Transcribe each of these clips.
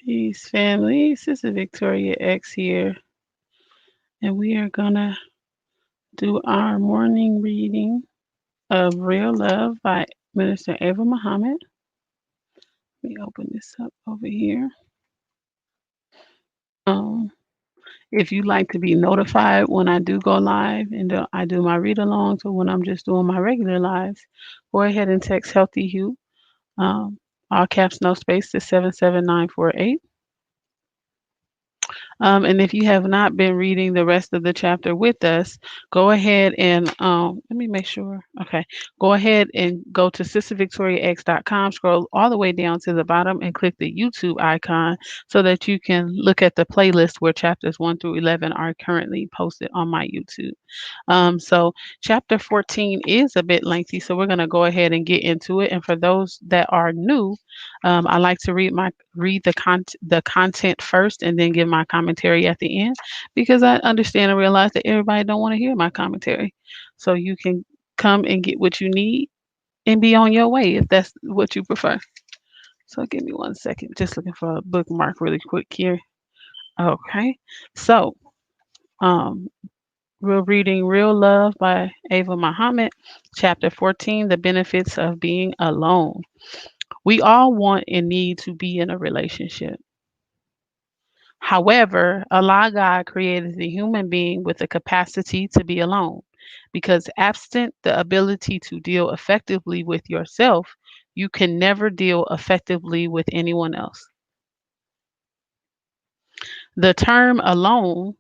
Peace, family. Sister Victoria X here, and we are gonna do our morning reading of Real Love by Minister Ava Muhammad. Let me open this up over here. Um, if you'd like to be notified when I do go live and I do my read alongs or when I'm just doing my regular lives, go ahead and text Healthy Hue, all caps, no space, to 77948. And if you have not been reading the rest of the chapter with us, go ahead and let me make sure. Okay. Go ahead and go to sistervictoriax.com, scroll all the way down to the bottom and click the YouTube icon so that you can look at the playlist where chapters 1 through 11 are currently posted on my YouTube. So chapter 14 is a bit lengthy, so we're going to go ahead and get into it. And for those that are new, I like to read the content first and then give my commentary at the end because I understand and realize that everybody don't want to hear my commentary. So you can come and get what you need and be on your way if that's what you prefer. So give me one second. Just looking for a bookmark really quick here. Okay. So um we're reading Real Love by Ava Muhammad, chapter 14, The Benefits of Being Alone. We all want and need to be in a relationship. However, Allah God created the human being with the capacity to be alone because absent the ability to deal effectively with yourself, you can never deal effectively with anyone else. The term alone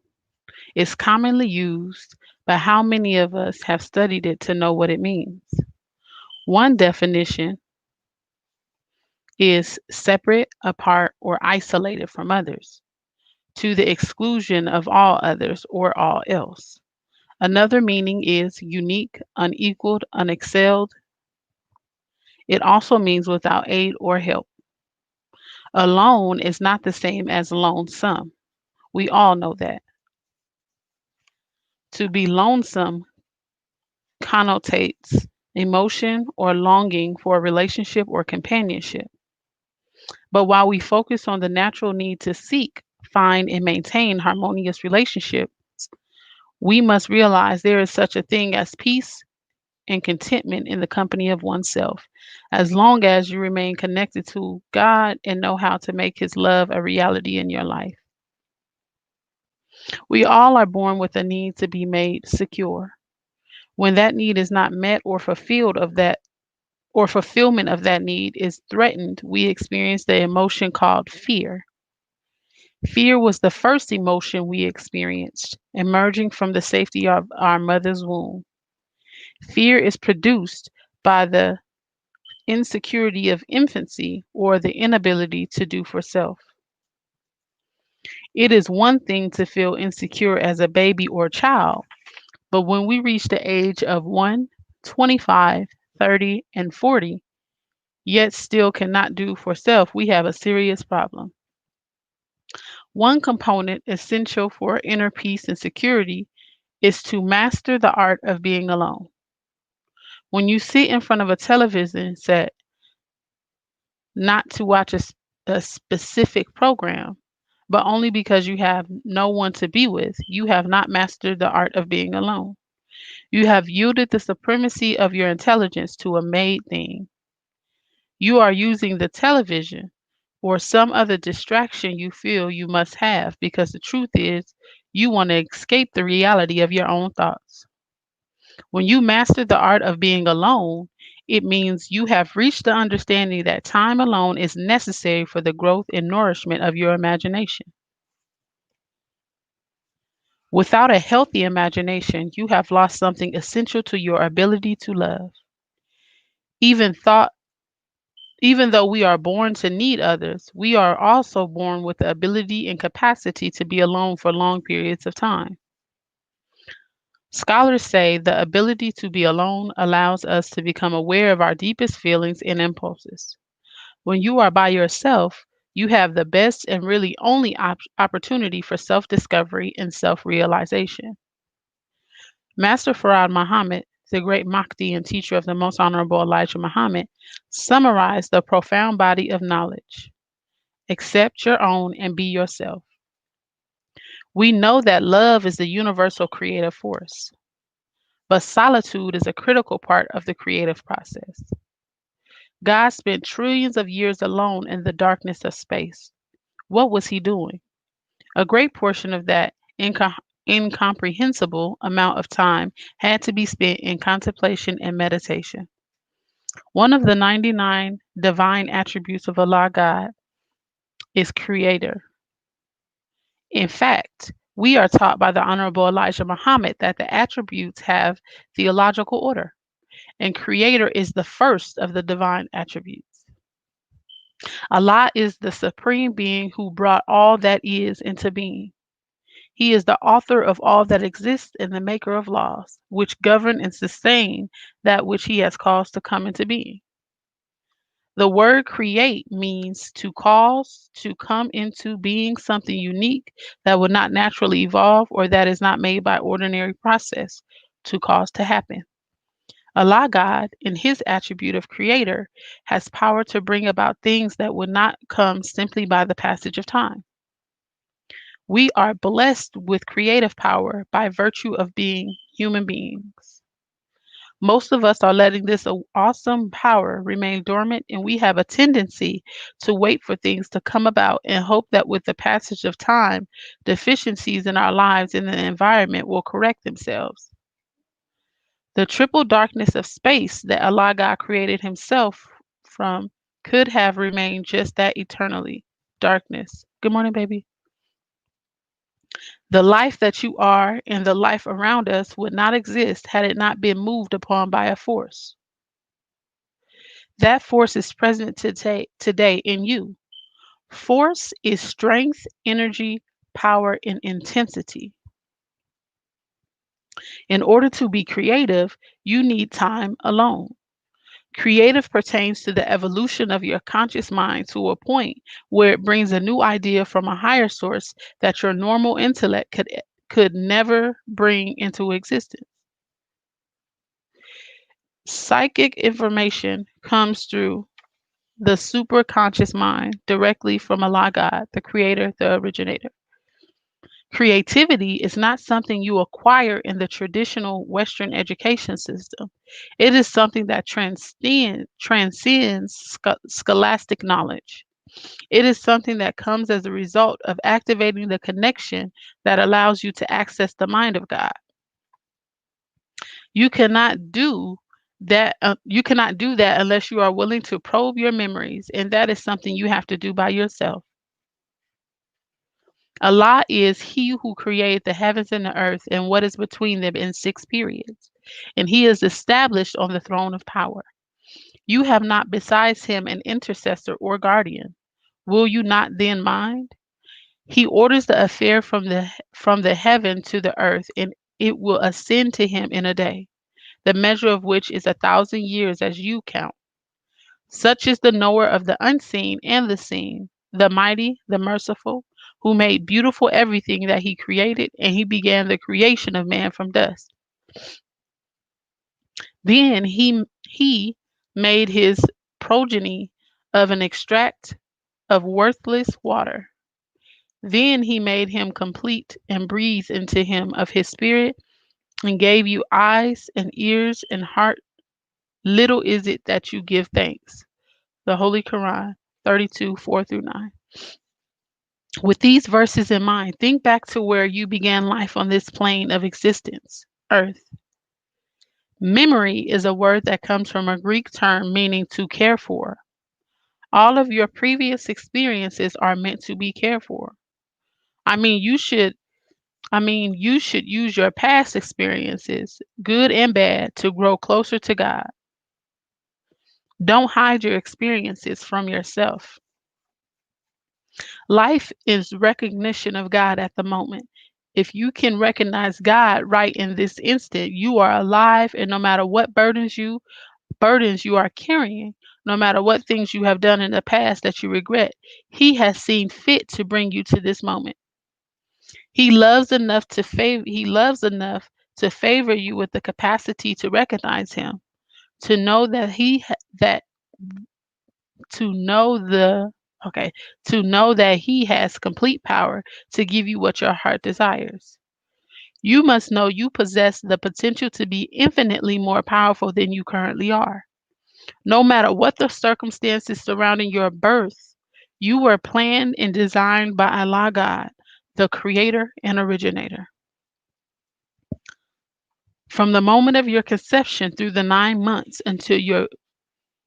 is commonly used, but how many of us have studied it to know what it means? One definition is separate, apart, or isolated from others, to the exclusion of all others or all else. Another meaning is unique, unequaled, unexcelled. It also means without aid or help. Alone is not the same as lonesome. We all know that. To be lonesome connotates emotion or longing for a relationship or companionship. But while we focus on the natural need to seek, find, and maintain harmonious relationships, we must realize there is such a thing as peace and contentment in the company of oneself, as long as you remain connected to God and know how to make His love a reality in your life. We all are born with a need to be made secure. When that need is not met or fulfillment of that need is threatened, we experience the emotion called fear. Fear was the first emotion we experienced, emerging from the safety of our mother's womb. Fear is produced by the insecurity of infancy or the inability to do for self. It is one thing to feel insecure as a baby or child, but when we reach the age of 1, 25, 30, and 40, yet still cannot do for self, we have a serious problem. One component essential for inner peace and security is to master the art of being alone. When you sit in front of a television set, not to watch a specific program, but only because you have no one to be with, you have not mastered the art of being alone. You have yielded the supremacy of your intelligence to a made thing. You are using the television or some other distraction you feel you must have because the truth is you want to escape the reality of your own thoughts. When you master the art of being alone, it means you have reached the understanding that time alone is necessary for the growth and nourishment of your imagination. Without a healthy imagination, you have lost something essential to your ability to love. Even thought Even though we are born to need others, we are also born with the ability and capacity to be alone for long periods of time. Scholars say the ability to be alone allows us to become aware of our deepest feelings and impulses. When you are by yourself, you have the best and really only opportunity for self discovery and self realization. Master Farad Muhammad, the great Mahdi and teacher of the most honorable Elijah Muhammad, summarized the profound body of knowledge. Accept your own and be yourself. We know that love is the universal creative force, but solitude is a critical part of the creative process. God spent trillions of years alone in the darkness of space. What was he doing? A great portion of that incomprehensible amount of time had to be spent in contemplation and meditation. One of the 99 divine attributes of Allah God is creator. In fact, we are taught by the Honorable Elijah Muhammad that the attributes have theological order, and creator is the first of the divine attributes. Allah is the supreme being who brought all that is into being. He is the author of all that exists and the maker of laws, which govern and sustain that which he has caused to come into being. The word create means to cause to come into being something unique that would not naturally evolve or that is not made by ordinary process to cause to happen. Allah God, in his attribute of creator, has power to bring about things that would not come simply by the passage of time. We are blessed with creative power by virtue of being human beings. Most of us are letting this awesome power remain dormant, and we have a tendency to wait for things to come about and hope that with the passage of time, deficiencies in our lives and the environment will correct themselves. The triple darkness of space that Allah God created himself from could have remained just that eternally darkness. Good morning, baby. The life that you are and the life around us would not exist had it not been moved upon by a force. That force is present today in you. Force is strength, energy, power, and intensity. In order to be creative, you need time alone. Creative pertains to the evolution of your conscious mind to a point where it brings a new idea from a higher source that your normal intellect could never bring into existence. Psychic information comes through the superconscious mind directly from Allah God, the creator, the originator. Creativity is not something you acquire in the traditional Western education system. It is something that transcends scholastic knowledge. It is something that comes as a result of activating the connection that allows you to access the mind of God. You cannot do that unless you are willing to probe your memories, and that is something you have to do by yourself. Allah is he who created the heavens and the earth and what is between them in 6 periods, and he is established on the throne of power. You have not besides him an intercessor or guardian. Will you not then mind? He orders the affair from the heaven to the earth, and it will ascend to him in a day, the measure of which is 1,000 years as you count. Such is the knower of the unseen and the seen, the mighty, the merciful, who made beautiful everything that he created, and he began the creation of man from dust. Then he made his progeny of an extract of worthless water. Then he made him complete and breathed into him of his spirit and gave you eyes and ears and heart. Little is it that you give thanks. The Holy Quran 32:4 through 9. With these verses in mind, think back to where you began life on this plane of existence, Earth. Memory is a word that comes from a Greek term meaning to care for. All of your previous experiences are meant to be cared for. I mean, you should you should use your past experiences, good and bad, to grow closer to God. Don't hide your experiences from yourself. Life is recognition of God at the moment. If you can recognize God right in this instant, you are alive, and no matter what burdens you are carrying, no matter what things you have done in the past that you regret, he has seen fit to bring you to this moment. He loves enough to favor you with the capacity to recognize him, to know that he ha- that to know the Okay, to know that He has complete power to give you what your heart desires. You must know you possess the potential to be infinitely more powerful than you currently are. No matter what the circumstances surrounding your birth, you were planned and designed by Allah God, the creator and originator. From the moment of your conception through the 9 months until your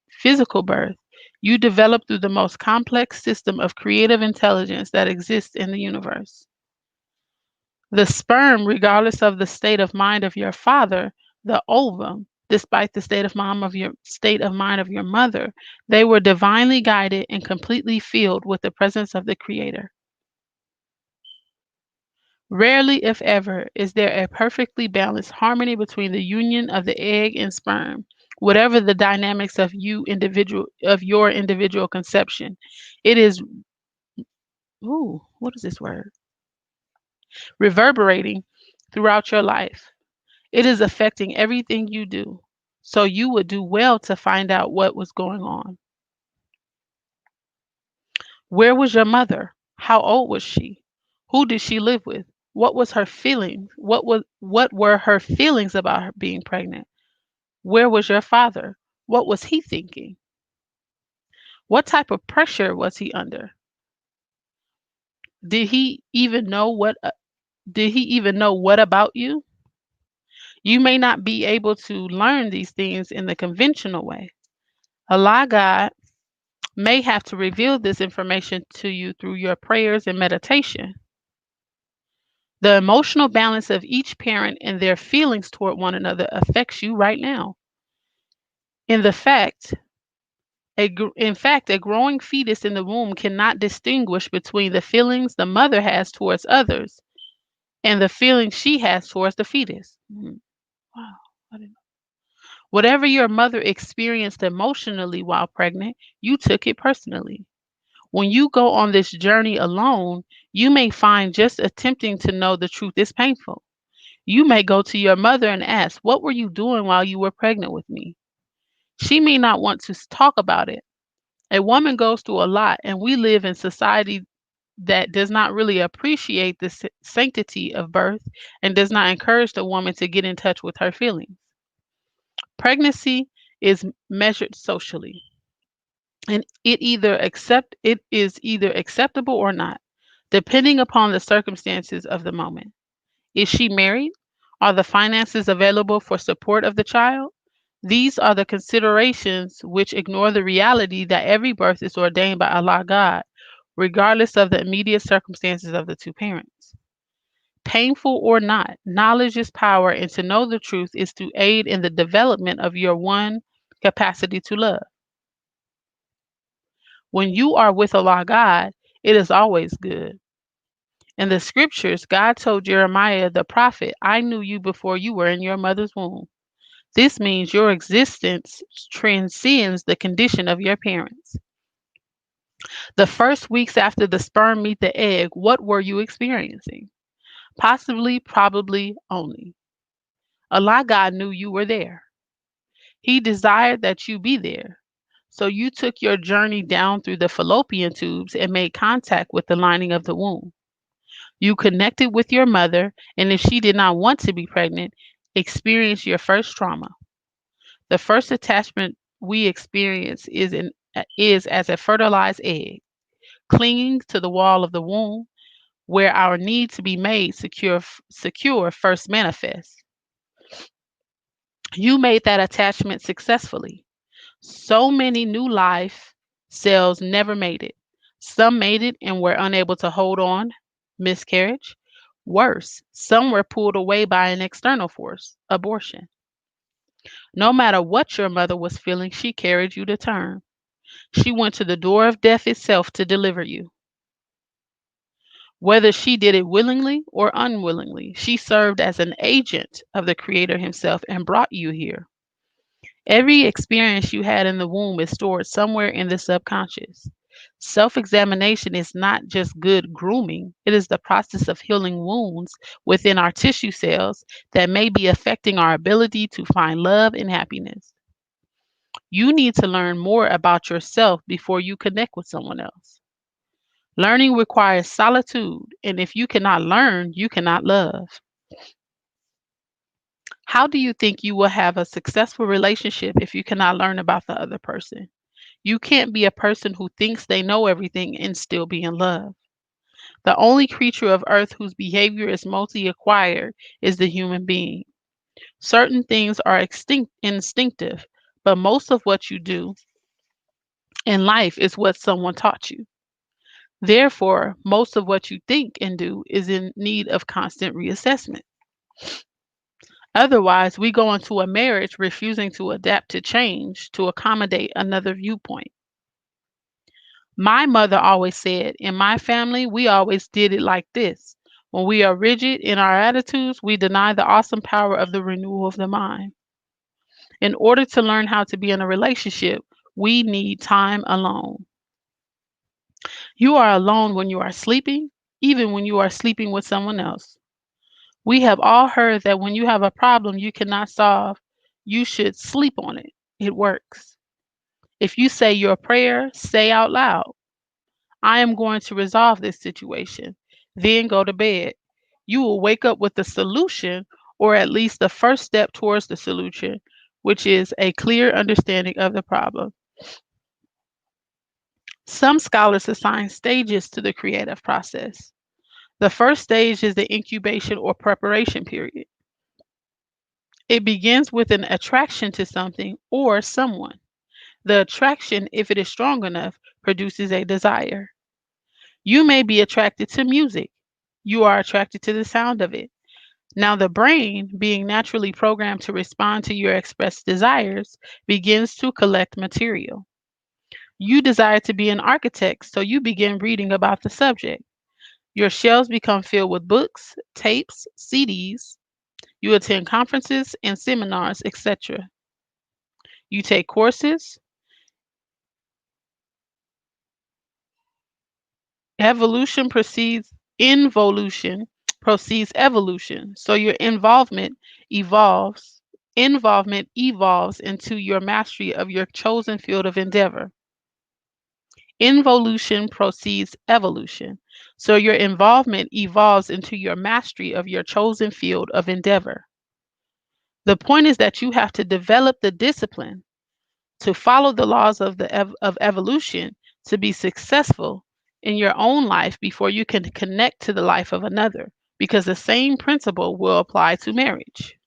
physical birth, you develop through the most complex system of creative intelligence that exists in the universe. The sperm, regardless of the state of mind of your father, the ovum, despite the state of mind of your mother, they were divinely guided and completely filled with the presence of the Creator. Rarely, if ever, is there a perfectly balanced harmony between the union of the egg and sperm, whatever the dynamics of your individual conception. It is what is this word? Reverberating throughout your life. It is affecting everything you do. So you would do well to find out what was going on. Where was your mother? How old was she? Who did she live with? What was her feelings? What were her feelings about her being pregnant? Where was your father? What was he thinking? What type of pressure was he under? Did he even know what about you? You may not be able to learn these things in the conventional way. Allah God may have to reveal this information to you through your prayers and meditation. The emotional balance of each parent and their feelings toward one another affects you right now. In the fact, in fact, a growing fetus in the womb cannot distinguish between the feelings the mother has towards others and the feelings she has towards the fetus. Wow. I didn't know. Whatever your mother experienced emotionally while pregnant, you took it personally. When you go on this journey alone, you may find just attempting to know the truth is painful. You may go to your mother and ask, "What were you doing while you were pregnant with me?" She may not want to talk about it. A woman goes through a lot, and we live in society that does not really appreciate the sanctity of birth and does not encourage the woman to get in touch with her feelings. Pregnancy is measured socially, and it is either acceptable or not, depending upon the circumstances of the moment. Is she married? Are the finances available for support of the child? These are the considerations which ignore the reality that every birth is ordained by Allah God, regardless of the immediate circumstances of the two parents. Painful or not, knowledge is power, and to know the truth is to aid in the development of your one capacity to love. When you are with Allah God, it is always good. In the scriptures, God told Jeremiah the prophet, "I knew you before you were in your mother's womb." This means your existence transcends the condition of your parents. The first weeks after the sperm meet the egg, what were you experiencing? Possibly, probably, only. Allah God knew you were there. He desired that you be there. So you took your journey down through the fallopian tubes and made contact with the lining of the womb. You connected with your mother, and if she did not want to be pregnant, experienced your first trauma. The first attachment we experience is as a fertilized egg, clinging to the wall of the womb, where our need to be made secure first manifests. You made that attachment successfully. So many new life cells never made it. Some made it and were unable to hold on, miscarriage. Worse, some were pulled away by an external force, abortion. No matter what your mother was feeling, she carried you to term. She went to the door of death itself to deliver you. Whether she did it willingly or unwillingly, she served as an agent of the Creator Himself and brought you here. Every experience you had in the womb is stored somewhere in the subconscious. Self examination is not just good grooming, it is the process of healing wounds within our tissue cells that may be affecting our ability to find love and happiness. You need to learn more about yourself before you connect with someone else. Learning requires solitude, and if you cannot learn, you cannot love. How do you think you will have a successful relationship if you cannot learn about the other person? You can't be a person who thinks they know everything and still be in love. The only creature of earth whose behavior is mostly acquired is the human being. Certain things are instinctive, but most of what you do in life is what someone taught you. Therefore, most of what you think and do is in need of constant reassessment. Otherwise, we go into a marriage refusing to adapt to change to accommodate another viewpoint. My mother always said, in my family, we always did it like this. When we are rigid in our attitudes, we deny the awesome power of the renewal of the mind. In order to learn how to be in a relationship, we need time alone. You are alone when you are sleeping, even when you are sleeping with someone else. We have all heard that when you have a problem you cannot solve, you should sleep on it. It works. If you say your prayer, say out loud, I am going to resolve this situation. Then go to bed. You will wake up with the solution, or at least the first step towards the solution, which is a clear understanding of the problem. Some scholars assign stages to the creative process. The first stage is the incubation or preparation period. It begins with an attraction to something or someone. The attraction, if it is strong enough, produces a desire. You may be attracted to music. You are attracted to the sound of it. Now, the brain, being naturally programmed to respond to your expressed desires, begins to collect material. You desire to be an architect, so you begin reading about the subject. Your shelves become filled with books, tapes, CDs. You attend conferences and seminars, etc. You take courses. Evolution precedes involution, precedes evolution. So your evolves. Involvement evolves into your mastery of your chosen field of endeavor. Involution precedes evolution. So your involvement evolves into your mastery of your chosen field of endeavor. The point is that you have to develop the discipline to follow the laws of of evolution to be successful in your own life before you can connect to the life of another, because the same principle will apply to marriage.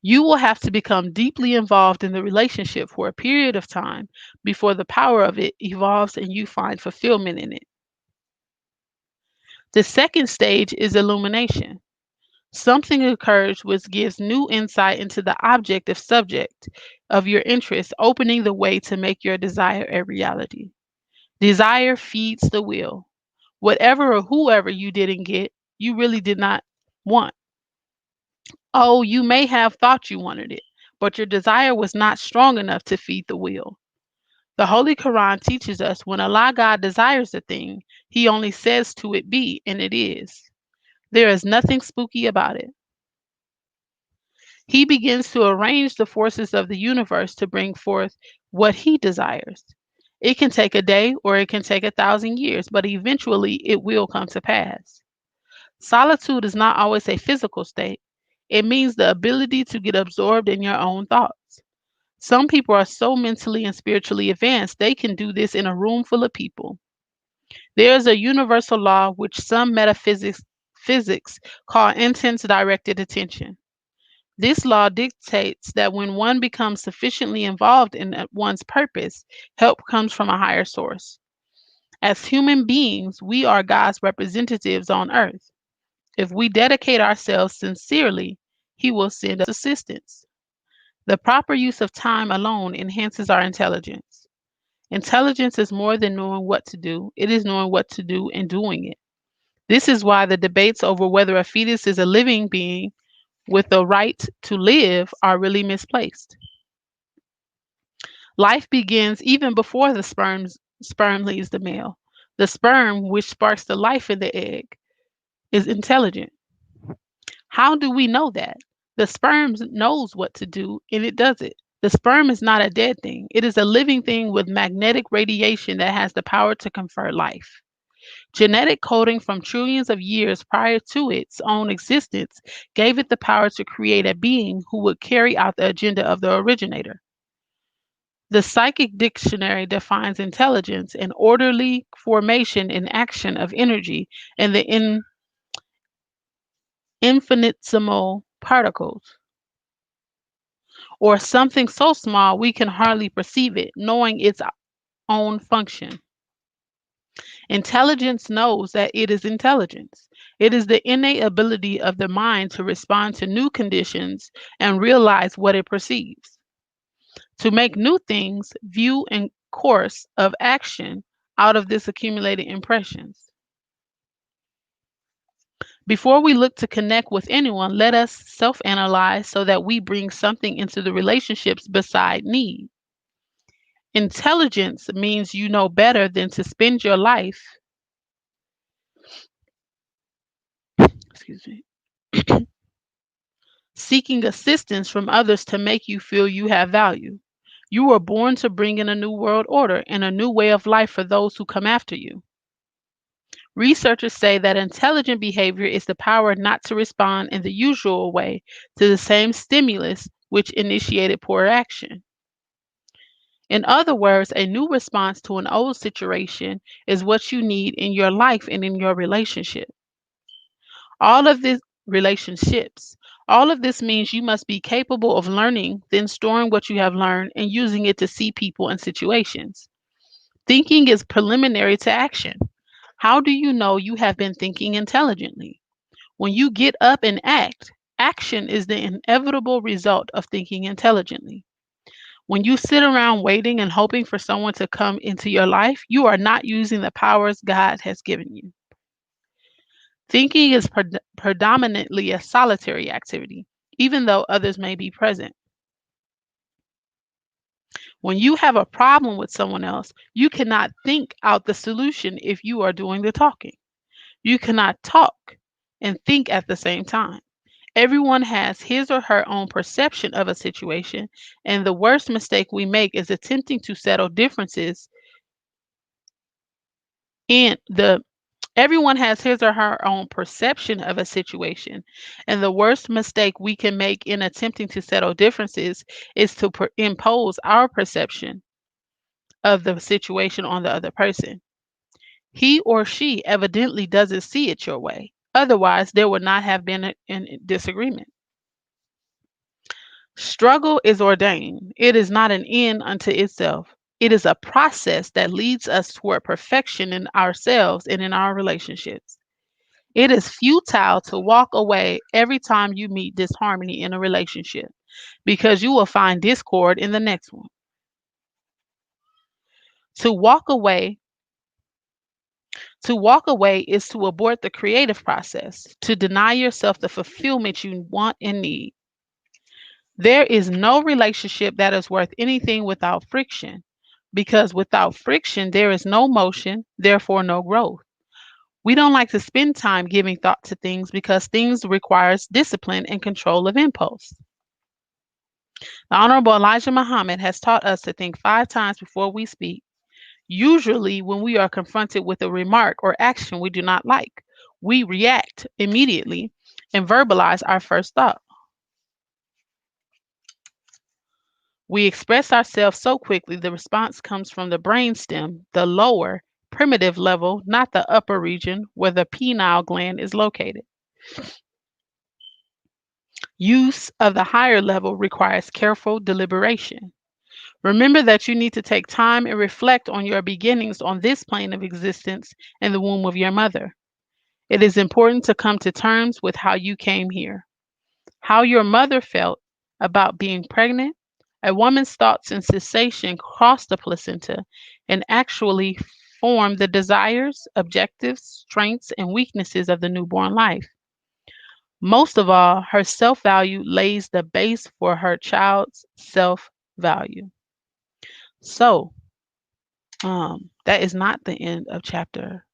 You will have to become deeply involved in the relationship for a period of time before the power of it evolves and you find fulfillment in it. The second stage is illumination. Something occurs which gives new insight into the objective subject of your interest, opening the way to make your desire a reality. Desire feeds the will. Whatever or whoever you didn't get, you really did not want. Oh, you may have thought you wanted it, but your desire was not strong enough to feed the will. The Holy Quran teaches us when Allah God desires a thing, He only says to it be, and it is. There is nothing spooky about it. He begins to arrange the forces of the universe to bring forth what He desires. It can take a day or it can take 1,000 years, but eventually it will come to pass. Solitude is not always a physical state. It means the ability to get absorbed in your own thoughts. Some people are so mentally and spiritually advanced, they can do this in a room full of people. There is a universal law which some physics call intense directed attention. This law dictates that when one becomes sufficiently involved in one's purpose, help comes from a higher source. As human beings, we are God's representatives on earth. If we dedicate ourselves sincerely, He will send us assistance. The proper use of time alone enhances our intelligence. Intelligence is more than knowing what to do, it is knowing what to do and doing it. This is why the debates over whether a fetus is a living being with the right to live are really misplaced. Life begins even before the sperm leaves the male. The sperm, which sparks the life in the egg, is intelligent. How do we know that? The sperm knows what to do and it does it. The sperm is not a dead thing. It is a living thing with magnetic radiation that has the power to confer life. Genetic coding from trillions of years prior to its own existence gave it the power to create a being who would carry out the agenda of the originator. The Psychic Dictionary defines intelligence an orderly formation and action of energy in the infinitesimal particles, or something so small we can hardly perceive it, knowing its own function. Intelligence knows that it is intelligence. It is the innate ability of the mind to respond to new conditions and realize what it perceives, to make new things, view and course of action out of this accumulated impressions. Before we look to connect with anyone, let us self analyze so that we bring something into the relationships beside need. Intelligence means you know better than to spend your life, excuse me, seeking assistance from others to make you feel you have value. You were born to bring in a new world order and a new way of life for those who come after you. Researchers say that intelligent behavior is the power not to respond in the usual way to the same stimulus which initiated poor action. In other words, a new response to an old situation is what you need in your life and in your relationship. All of this relationships. All of this means you must be capable of learning, then storing what you have learned and using it to see people and situations. Thinking is preliminary to action. How do you know you have been thinking intelligently? When you get up and act, action is the inevitable result of thinking intelligently. When you sit around waiting and hoping for someone to come into your life, you are not using the powers God has given you. Thinking is predominantly a solitary activity, even though others may be present. When you have a problem with someone else, you cannot think out the solution if you are doing the talking. You cannot talk and think at the same time. Everyone has his or her own perception of a situation, and the worst mistake we make is attempting to settle differences in the everyone has his or her own perception of a situation, and the worst mistake we can make in attempting to settle differences is to impose our perception of the situation on the other person. He or she evidently doesn't see it your way. Otherwise, there would not have been a disagreement. Struggle is ordained. It is not an end unto itself. It is a process that leads us toward perfection in ourselves and in our relationships. It is futile to walk away every time you meet disharmony in a relationship because you will find discord in the next one. To walk away, to walk away is to abort the creative process, to deny yourself the fulfillment you want and need. There is no relationship that is worth anything without friction, because without friction, there is no motion, therefore, no growth. We don't like to spend time giving thought to things because things requires discipline and control of impulse. The Honorable Elijah Muhammad has taught us to think 5 times before we speak. Usually, when we are confronted with a remark or action we do not like, we react immediately and verbalize our first thought. We express ourselves so quickly the response comes from the brainstem, the lower, primitive level, not the upper region where the pineal gland is located. Use of the higher level requires careful deliberation. Remember that you need to take time and reflect on your beginnings on this plane of existence in the womb of your mother. It is important to come to terms with how you came here, how your mother felt about being pregnant. A woman's thoughts and sensation cross the placenta and actually form the desires, objectives, strengths, and weaknesses of the newborn life. Most of all, her self value lays the base for her child's self value. So, that is not the end of chapter.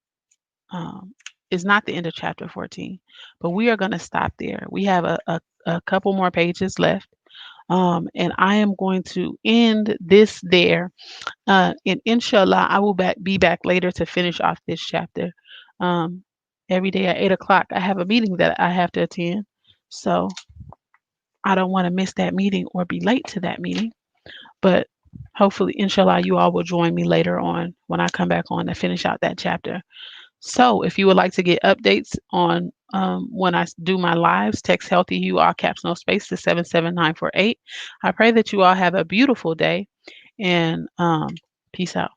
Is not the end of chapter 14, but we are going to stop there. We have a couple more pages left. And I am going to end this there. And inshallah, I will be back later to finish off this chapter. Um, every day at 8 o'clock, I have a meeting that I have to attend. So I don't want to miss that meeting or be late to that meeting. But hopefully, inshallah, you all will join me later on when I come back on to finish out that chapter. So if you would like to get updates on when I do my lives, text healthy you all caps no space to 77948. I pray that you all have a beautiful day and peace out.